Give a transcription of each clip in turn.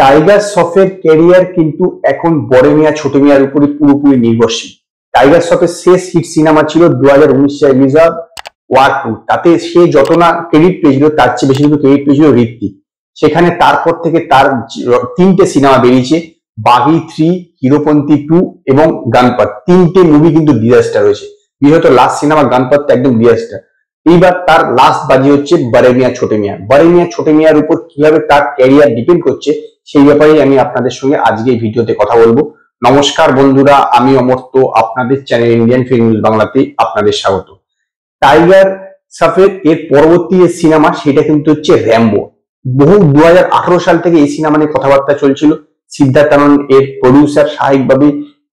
Tiger শ্রফের career কিন্তু এখন বড় মিয়া ছোট মিয়ার উপরে পুরোপুরি নির্ভরশীল। টাইগার শ্রফের শেষ হিট সিনেমা ছিল 2019 সালে রিলিজ ওয়ার 2। তাতে সে যত না ক্রেডিট পেয়েছিল তার চেয়ে বেশি কিন্তু ক্রেডিট পেয়েছিল ঋত্বিক। সেখানে তারপর থেকে তার 3টে সিনেমা বেরিয়েছে, বাগি 3, হিরোপন্থী 2 এবং গানপাত। 3টে মুভি কিন্তু ডিজাস্টার হয়েছে। বিশেষত লাস্ট সিনেমা গানপাত একদম ডিজাস্টার। এইবার তার লাস্ট বাজি হচ্ছে বড় মিয়া ছোট মিয়া। বড় মিয়া ছোট মিয়ার উপর কিভাবে তার ক্যারিয়ার ডিপেন্ড করছে সেই ব্যাপারে আমি আপনাদের সঙ্গে আজকে এই ভিডিওতে কথা বলবো। নমস্কার বন্ধুরা, আমি অমর্ত্য, আপনাদের চ্যানেল ইন্ডিয়ান ফিল্ম নিউজ বাংলাতে আপনাদের স্বাগত। টাইগার শ্রফের এর পরবর্তী যে সিনেমা সেটা কিন্তু হচ্ছে র‍্যাম্বো। বহু 2018 সাল থেকে এই সিনেমা নিয়ে কথাবার্তা চলছিল। সিদ্ধার্থ আনন্দ এর প্রডিউসার, স্বাভাবিকভাবে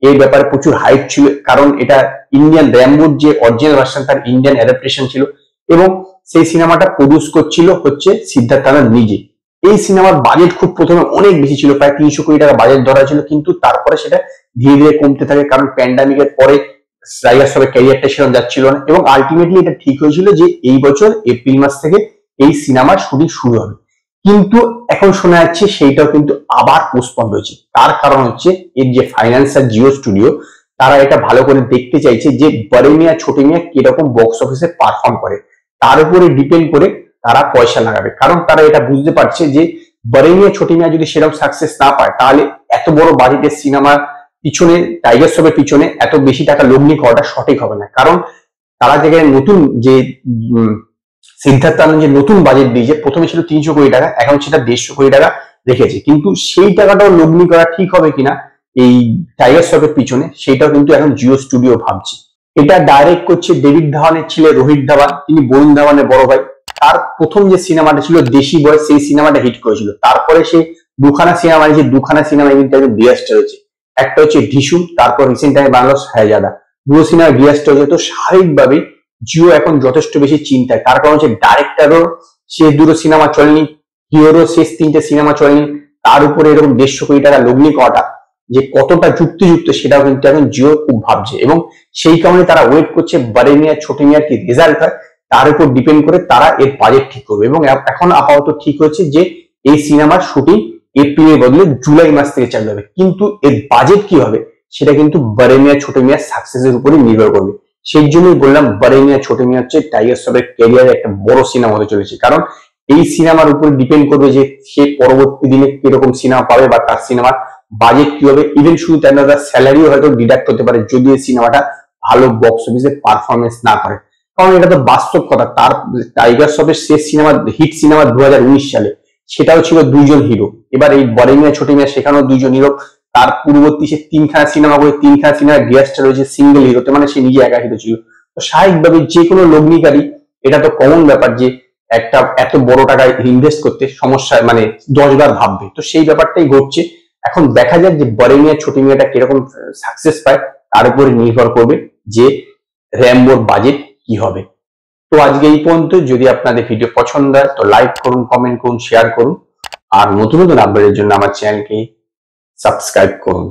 এই ব্যাপারে প্রচুর হাইপ ছিল, কারণ এটা ইন্ডিয়ান র‍্যাম্বোর যে অরিজিনাল ভার্সন তার ইন্ডিয়ান অ্যাডাপ্টেশন ছিল এবং সেই সিনেমাটা প্রডিউস করছিল হচ্ছে সিদ্ধার্থ আনন্দ নিজে। এই সিনেমার বাজেট খুব প্রথমে অনেক বেশি ছিল, প্রায় 300 কোটি টাকা বাজেট ধরা ছিল, কিন্তু তারপরে সেটা ধীরে ধীরে কমতে থাকে, কারণ প্যান্ডামিকের পরে টাইগার শ্রফের ক্যারিয়ারটা সেরকম যাচ্ছিল না এবং আলটিমেটলি এটা ঠিক হয়েছিল যে এই বছর এপ্রিল মাস থেকে এই সিনেমার শুটিং শুরু হবে। কিন্তু এখন শোনা যাচ্ছে সেইটাও কিন্তু আবার পোস্টপন্ড হয়েছে। তার কারণ হচ্ছে এর যে ফাইন্যান্সার জিও স্টুডিও, তারা এটা ভালো করে দেখতে চাইছে যে বড় মিয়া ছোট মিয়া কিরকম বক্স অফিসে পারফর্ম করে, তার উপরে ডিপেন্ড করে তারা পয়সা লাগাবে। কারণ তারা এটা বুঝতে পারছে যে বড় মিয়া ছোট মিয়া যদি সেরকম সাকসেস না পায় তাহলে এত বড় বাজেটের সিনেমার পিছনে, টাইগার শ্রফের পিছনে এত বেশি টাকা লগ্নি করাটা সঠিক হবে না। কারণ তারা যেখানে নতুন যে সিদ্ধার্থ আনন্দ যে নতুন বাজেট দিয়েছে, প্রথমে ছিল 300 কোটি টাকা, এখন সেটা 150 কোটি টাকা রেখেছে, কিন্তু সেই টাকাটাও লগ্নি করা ঠিক হবে কিনা এই টাইগার শ্রফের পিছনে, সেটাও কিন্তু এখন জিও স্টুডিও ভাবছে। এটা ডাইরেক্ট করছে ডেভিড ধাওয়ানের ছেলে রোহিত ধাওয়ান, তিনি বরুণ ধাওয়ানের বড় ভাই। তার প্রথম যে সিনেমাটা ছিল দেশি বয়, সেই সিনেমাটা হিট করেছিল। তারপরে সে দুখানা সিনেমা নিয়েছে, দুখানা সিনেমা কিন্তু একদম ডিজাস্টার হয়েছে। একটা হচ্ছে ঢিসুম, তারপর রিসেন্ট টাইমে বাংলা শাহজাদা, দুটো সিনেমা ডিজাস্টার হয়েছে। তো স্বাভাবিকভাবে জিও এখন যথেষ্ট বেশি চিন্তায়, তার কারণ হচ্ছে ডাইরেক্টরও সে দুটো সিনেমা চলেনি, হিরোরও শেষ 3টে সিনেমা চলেনি, তার উপরে এরকম 150 কোটি টাকা লগ্নি করাটা যে কতটা যুক্তিযুক্ত সেটাও কিন্তু এখন জিও খুব ভাবছে এবং সেই কারণে তারা ওয়েট করছে বড় মিয়া ছোট মিয়ার কি রেজাল্ট হয় তার উপর ডিপেন্ড করে তারা এর বাজেট ঠিক করবে। এবং এখন আপাতত ঠিক হচ্ছে যে এই সিনেমার শুটিং এপ্রিলের বদলে জুলাই মাস থেকে চালু হবে, কিন্তু এর বাজেট কি হবে সেটা কিন্তু বড় মিয়া ছোট মিয়ার সাকসেসের উপরে নির্ভর করবে। সেই জন্যই বললাম বড় মিয়া ছোট মিয়া হচ্ছে টাইগার শ্রফের ক্যারিয়ারে একটা বড় সিনেমা হতে চলেছে, কারণ এই সিনেমার উপর ডিপেন্ড করবে যে সে পরবর্তী দিনে কিরকম সিনেমা পাবে বা তার সিনেমার বাজেট কি হবে। ইভেন শুধু তাই না, তার স্যালারিও হয়তো ডিডাক্ট হতে পারে যদি এই সিনেমাটা ভালো বক্স অফিসে পারফরমেন্স না করে। কারণ এটা তো বাস্তব কথা, তার টাইগার শ্রফের শেষ সিনেমা হিট সিনেমা 2019 সালে, সেটাও ছিল 2জন হিরো। এবার এই বড় মিয়া ছোট মিয়া সেখানেও 2জন হিরো। তার পূর্ববর্তী সে 3খানা সিনেমা করে 3খানা সিনেমা ডিজাস্টার হয়েছে সিঙ্গেল হিরোতে, মানে সে নিজে একা হিরো ছিল। তো স্বাভাবিকভাবে যে কোনো লগ্নিকারী, এটা তো কমন ব্যাপার যে একটা এত বড় টাকা ইনভেস্ট করতে সমস্যা, মানে 10 বার ভাববে। তো সেই ব্যাপারটাই ঘটছে। এখন দেখা যাক যে বড় মিয়া ছোট মিয়াটা কিরকম সাকসেস পায়, তার উপরে নির্ভর করবে যে র‍্যাম্বোর বাজেট কি হবে। তো আজকে এই পর্যন্ত। যদি আপনাদের ভিডিও পছন্দ হয় তো লাইক করুন, কমেন্ট করুন, শেয়ার করুন, আর নতুন নতুন আপডেটের জন্য আমার চ্যানেলকে সাবস্ক্রাইব করুন।